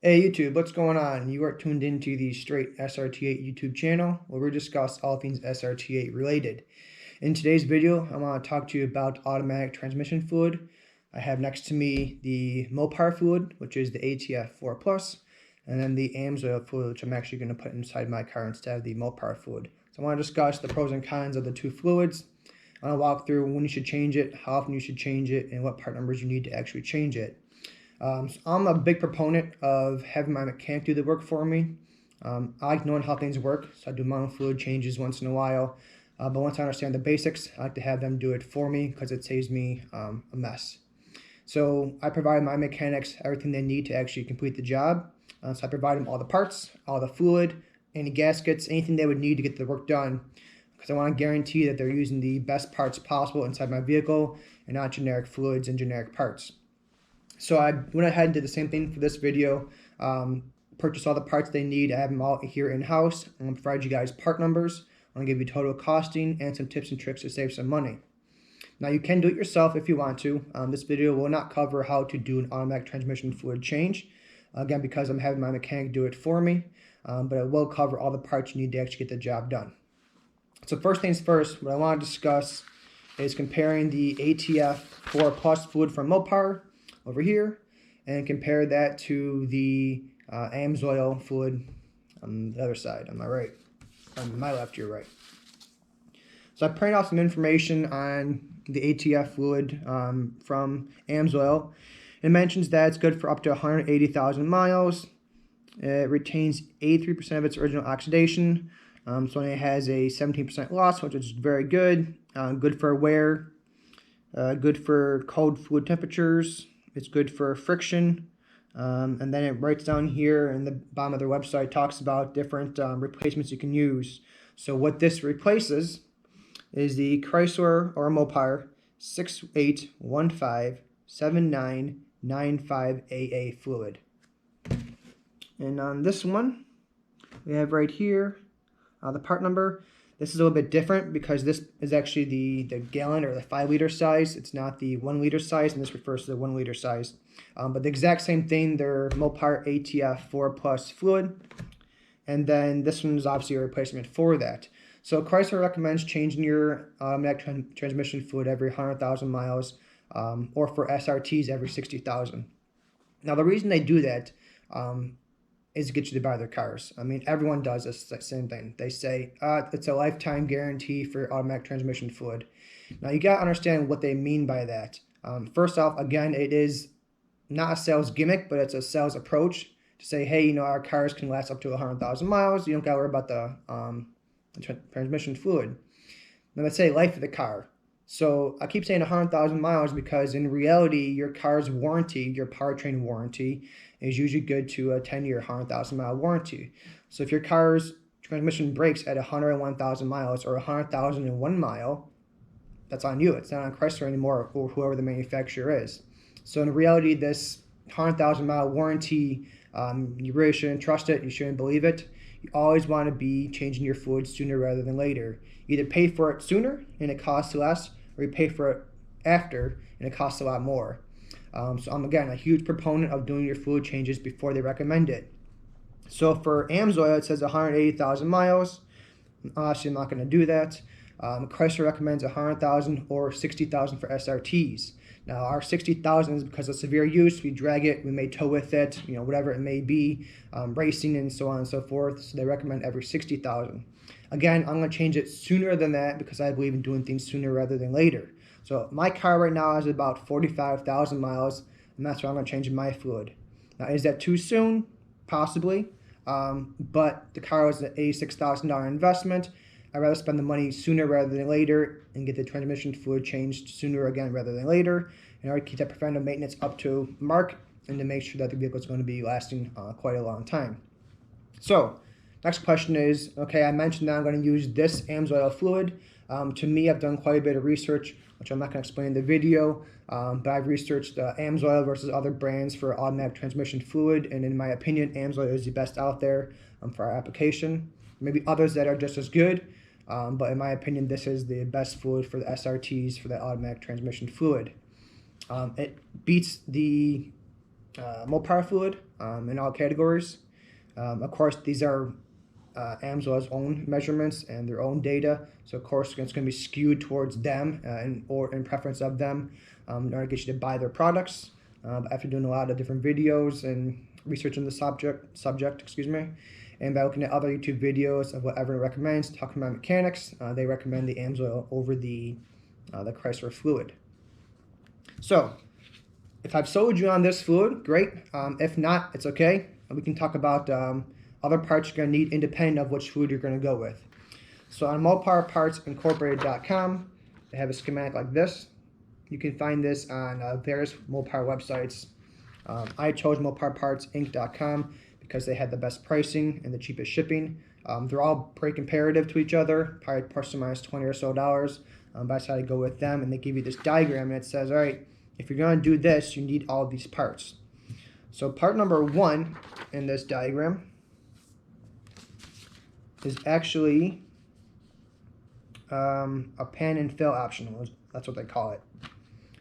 Hey YouTube, what's going on? You are tuned into the Straight SRT8 YouTube channel where we discuss all things SRT8 related. In today's video, I want to talk to you about automatic transmission fluid. I have next to me the MOPAR fluid, which is the ATF4 Plus, and then the AMSOIL fluid, which I'm actually going to put inside my car instead of the MOPAR fluid. So I want to discuss the pros and cons of the two fluids. I want to walk through when you should change it, how often you should change it, and what part numbers you need to actually change it. So I'm a big proponent of having my mechanic do the work for me. I like knowing how things work, so I do my own fluid changes once in a while. But once I understand the basics, I like to have them do it for me because it saves me a mess. So I provide my mechanics everything they need to actually complete the job. So I provide them all the parts, all the fluid, any gaskets, anything they would need to get the work done. Because I want to guarantee that they're using the best parts possible inside my vehicle and not generic fluids and generic parts. So I went ahead and did the same thing for this video. Purchased all the parts they need. I have them all here in-house. I'm going to provide you guys part numbers. I'm going to give you total costing and some tips and tricks to save some money. Now you can do it yourself if you want to. This video will not cover how to do an automatic transmission fluid change. Again, because I'm having my mechanic do it for me. But it will cover all the parts you need to actually get the job done. So first things first, what I want to discuss is comparing the ATF4 Plus fluid from MOPAR over here and compare that to the AMSOIL fluid on the other side, on my right. On my left, your right. So I printed out some information on the ATF fluid from AMSOIL. It mentions that it's good for up to 180,000 miles. It retains 83% of its original oxidation. So it has a 17% loss, which is very good. Good for wear. Good for cold fluid temperatures. It's good for friction. And then it writes down here in the bottom of their website, talks about different replacements you can use. So what this replaces is the Chrysler or MOPAR 68157995AA fluid. And on this one, we have right here the part number. This is a little bit different because this is actually the gallon or the 5 liter size. It's not the 1 liter size, and this refers to the 1 liter size. But the exact same thing, they're MOPAR ATF4 Plus fluid. And then this one is obviously a replacement for that. So Chrysler recommends changing your automatic transmission fluid every 100,000 miles or for SRTs every 60,000. Now the reason they do that is to get you to buy their cars. I mean, everyone does this same thing. They say, it's a lifetime guarantee for automatic transmission fluid. Now, you got to understand what they mean by that. First off, again, it is not a sales gimmick, but it's a sales approach to say, hey, you know, our cars can last up to 100,000 miles. You don't got to worry about the transmission fluid. Now, let's say life of the car. So I keep saying 100,000 miles because in reality, your car's warranty, your powertrain warranty, is usually good to a 10-year, 100,000 mile warranty. So if your car's transmission breaks at 101,000 miles or 100,001 mile, that's on you. It's not on Chrysler anymore or whoever the manufacturer is. So in reality, this 100,000 mile warranty, you really shouldn't trust it. You shouldn't believe it. You always want to be changing your fluid sooner rather than later. Either pay for it sooner and it costs less, or you pay for it after and it costs a lot more. So I'm, again, a huge proponent of doing your fluid changes before they recommend it. So for AMSOIL, it says 180,000 miles. Obviously, I'm not going to do that. Chrysler recommends 100,000 or 60,000 for SRTs. Now, our 60,000 is because of severe use. We drag it, we may tow with it, you know, whatever it may be, racing and so on and so forth. So they recommend every 60,000. Again, I'm going to change it sooner than that because I believe in doing things sooner rather than later. So my car right now is about 45,000 miles, and that's why I'm going to change my fluid. Now, is that too soon? Possibly. But the car was an $86,000 investment. I'd rather spend the money sooner rather than later and get the transmission fluid changed sooner again rather than later in order to keep that preventive maintenance up to mark and to make sure that the vehicle is going to be lasting quite a long time. So, next question is, okay, I mentioned that I'm going to use this AMSOIL fluid. To me, I've done quite a bit of research, which I'm not going to explain in the video, but I've researched AMSOIL versus other brands for automatic transmission fluid, and in my opinion, AMSOIL is the best out there for our application. Maybe others that are just as good, but in my opinion, this is the best fluid for the SRTs for the automatic transmission fluid. It beats the MOPAR fluid in all categories. Of course, these are AMSOIL's own measurements and their own data, so of course it's going to be skewed towards them or in preference of them in order to get you to buy their products. After doing a lot of different videos and research on the subject, and by looking at other YouTube videos of what everyone recommends talking about mechanics, they recommend the AMSOIL over the Chrysler fluid. So if I've sold you on this fluid, great. If not, it's okay. We can talk about other parts you're going to need independent of which fluid you're going to go with. So on MOPARpartsincorporated.com, they have a schematic like this. You can find this on various MOPAR websites. I chose MOPARpartsinc.com because they had the best pricing and the cheapest shipping. They're all pretty comparative to each other, probably plus or minus $20 or so. But I decided to go with them, and they give you this diagram, and it says, all right, if you're going to do this, you need all of these parts. So part number 1 in this diagram is actually a pan and fill option. That's what they call it.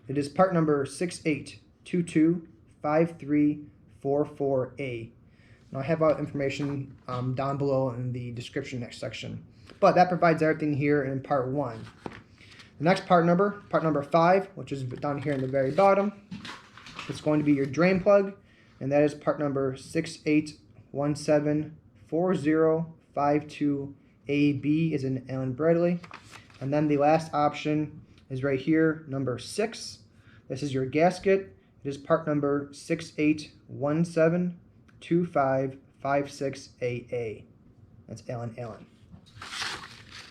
It is part number 68225344A. Now I have all information down below in the description next section. But that provides everything here in part 1. The next part number 5, which is down here in the very bottom, it's going to be your drain plug, and that is part number 68174052AB as in Alan Bradley. And then the last option is right here, number 6. This is your gasket. It is part number 68172556AA. That's Allen.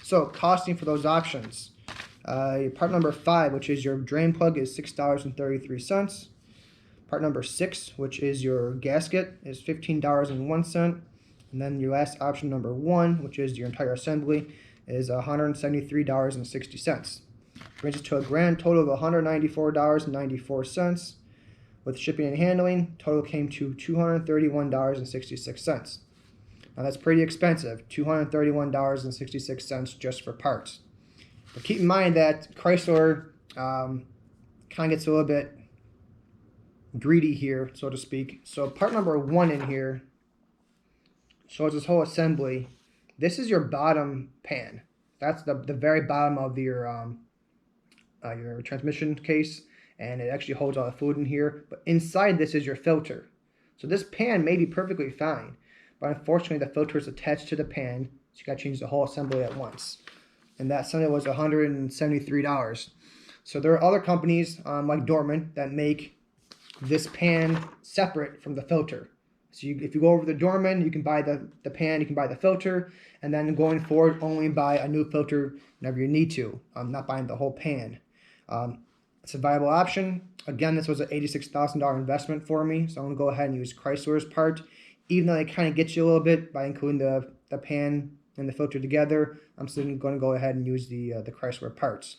So costing for those options. Part number 5, which is your drain plug, is $6.33. Part number 6, which is your gasket, is $15.01. And then your last option, number 1, which is your entire assembly, is $173.60. Brings us to a grand total of $194.94. With shipping and handling, total came to $231.66. Now that's pretty expensive, $231.66 just for parts. But keep in mind that Chrysler kind of gets a little bit greedy here, so to speak. So part number 1 in here shows this whole assembly. This is your bottom pan. That's the very bottom of your transmission case, and it actually holds all the fluid in here. But inside this is your filter. So this pan may be perfectly fine, but unfortunately the filter is attached to the pan, so you got to change the whole assembly at once. And that assembly was $173. So there are other companies like Dorman that make this pan separate from the filter. So if you go over to Dorman, you can buy the pan, you can buy the filter, and then going forward, only buy a new filter whenever you need to, not buying the whole pan. It's a viable option. Again, this was an $86,000 investment for me, so I'm going to go ahead and use Chrysler's part. Even though it kind of gets you a little bit by including the pan and the filter together, I'm still going to go ahead and use the Chrysler parts.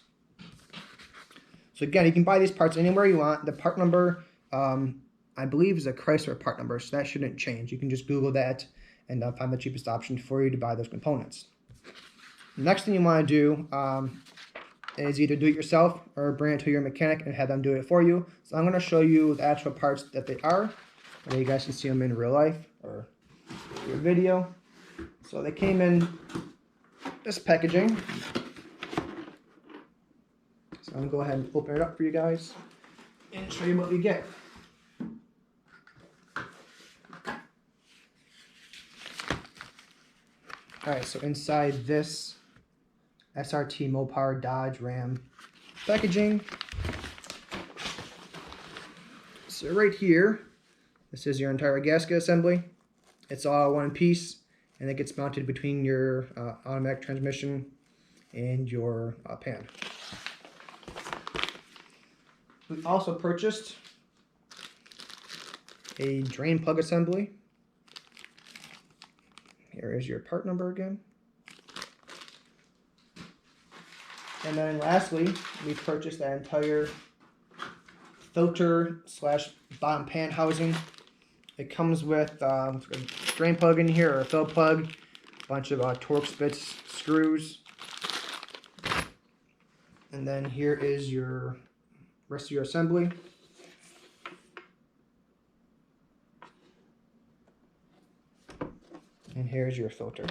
So again, you can buy these parts anywhere you want. The part number, I believe, is a Chrysler part number, so that shouldn't change. You can just Google that and find the cheapest option for you to buy those components. The next thing you want to do is either do it yourself or bring it to your mechanic and have them do it for you. So I'm going to show you the actual parts that they are, and you guys can see them in real life or your video. So they came in this packaging. So I'm going to go ahead and open it up for you guys and show you what we get. Alright, so inside this SRT MOPAR Dodge Ram packaging. So right here, this is your entire gasket assembly. It's all one piece, and it gets mounted between your automatic transmission and your pan. We also purchased a drain plug assembly. Here is your part number again. And then lastly, we purchased that entire filter / bottom pan housing. It comes with a drain plug in here, or a fill plug, a bunch of Torx bits, screws. And then here is your rest of your assembly. And here's your filter.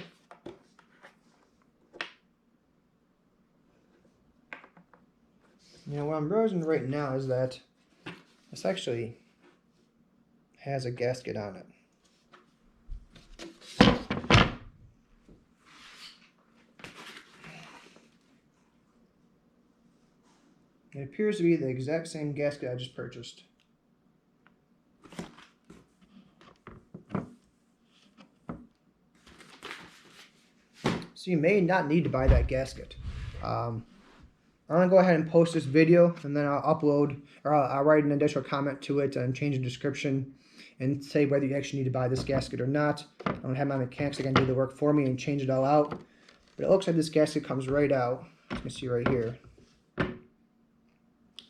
You know, what I'm realizing right now is that this actually has a gasket on it. It appears to be the exact same gasket I just purchased. So you may not need to buy that gasket. I'm going to go ahead and post this video, and then I'll upload, or I'll write an additional comment to it and change the description and say whether you actually need to buy this gasket or not. I'm going to have my mechanics again do the work for me and change it all out. But it looks like this gasket comes right out. You can see right here. And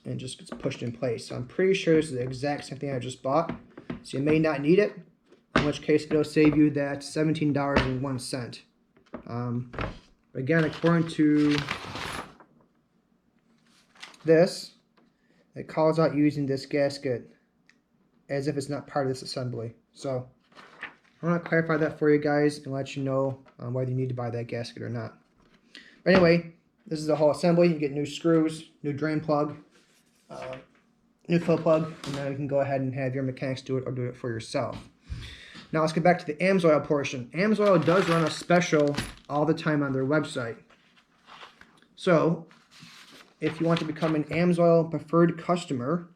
it just gets pushed in place. So I'm pretty sure this is the exact same thing I just bought. So you may not need it, in which case it'll save you that $17.01. Again, according to this, it calls out using this gasket as if it's not part of this assembly. So I want to clarify that for you guys and let you know whether you need to buy that gasket or not. But anyway, this is the whole assembly. You get new screws, new drain plug, new fill plug, and now you can go ahead and have your mechanics do it or do it for yourself. Now let's get back to the AMSOIL portion. AMSOIL does run a special all the time on their website. So if you want to become an AMSOIL preferred customer,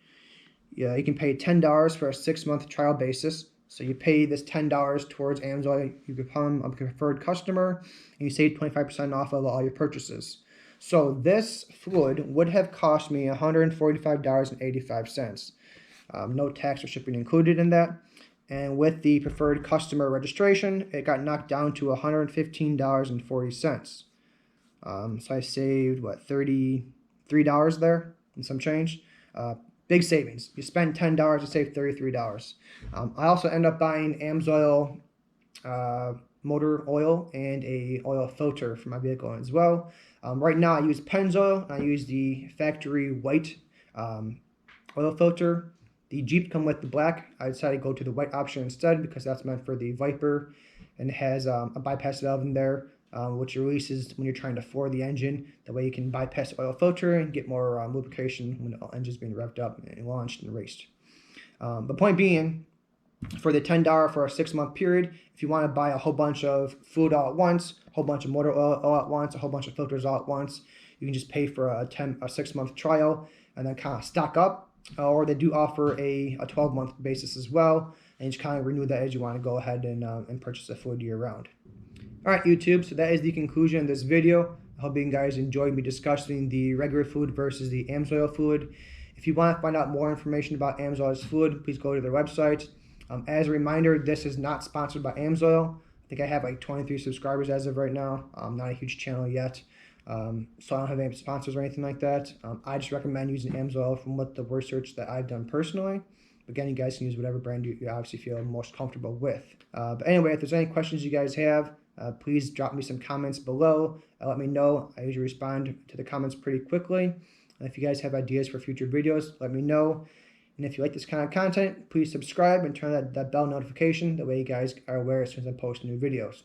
you can pay $10 for a 6-month trial basis. So you pay this $10 towards AMSOIL, you become a preferred customer, and you save 25% off of all your purchases. So this fluid would have cost me $145.85. No tax or shipping included in that. And with the preferred customer registration, it got knocked down to $115.40. So I saved, what, $33 there and some change. Big savings. You spend $10, you save $33. I also end up buying AMSOIL motor oil and a oil filter for my vehicle as well. Right now I use Pennzoil. I use the factory white oil filter. The Jeep come with the black. I decided to go to the white option instead because that's meant for the Viper, and it has a bypass valve in there, which releases when you're trying to floor the engine. That way you can bypass the oil filter and get more lubrication when the engine's being revved up and launched and raced. The point being, for the $10 for a 6-month period, if you want to buy a whole bunch of fluid all at once, a whole bunch of motor oil all at once, a whole bunch of filters all at once, you can just pay for a 6-month trial and then kind of stock up. Or they do offer a 12-month basis as well, and you just kind of renew that as you want to go ahead and purchase the fluid year-round. All right, YouTube, so that is the conclusion of this video. I hope you guys enjoyed me discussing the regular fluid versus the AMSOIL fluid. If you want to find out more information about AMSOIL's fluid, please go to their website. As a reminder, this is not sponsored by AMSOIL. I think I have like 23 subscribers as of right now. Not a huge channel yet. So I don't have any sponsors or anything like that. I just recommend using AMSOIL from what the research that I've done personally. Again, you guys can use whatever brand you obviously feel most comfortable with. But anyway, if there's any questions you guys have, please drop me some comments below. Let me know. I usually respond to the comments pretty quickly. And if you guys have ideas for future videos, let me know. And if you like this kind of content, please subscribe and turn that bell notification. That way you guys are aware as soon as I post new videos.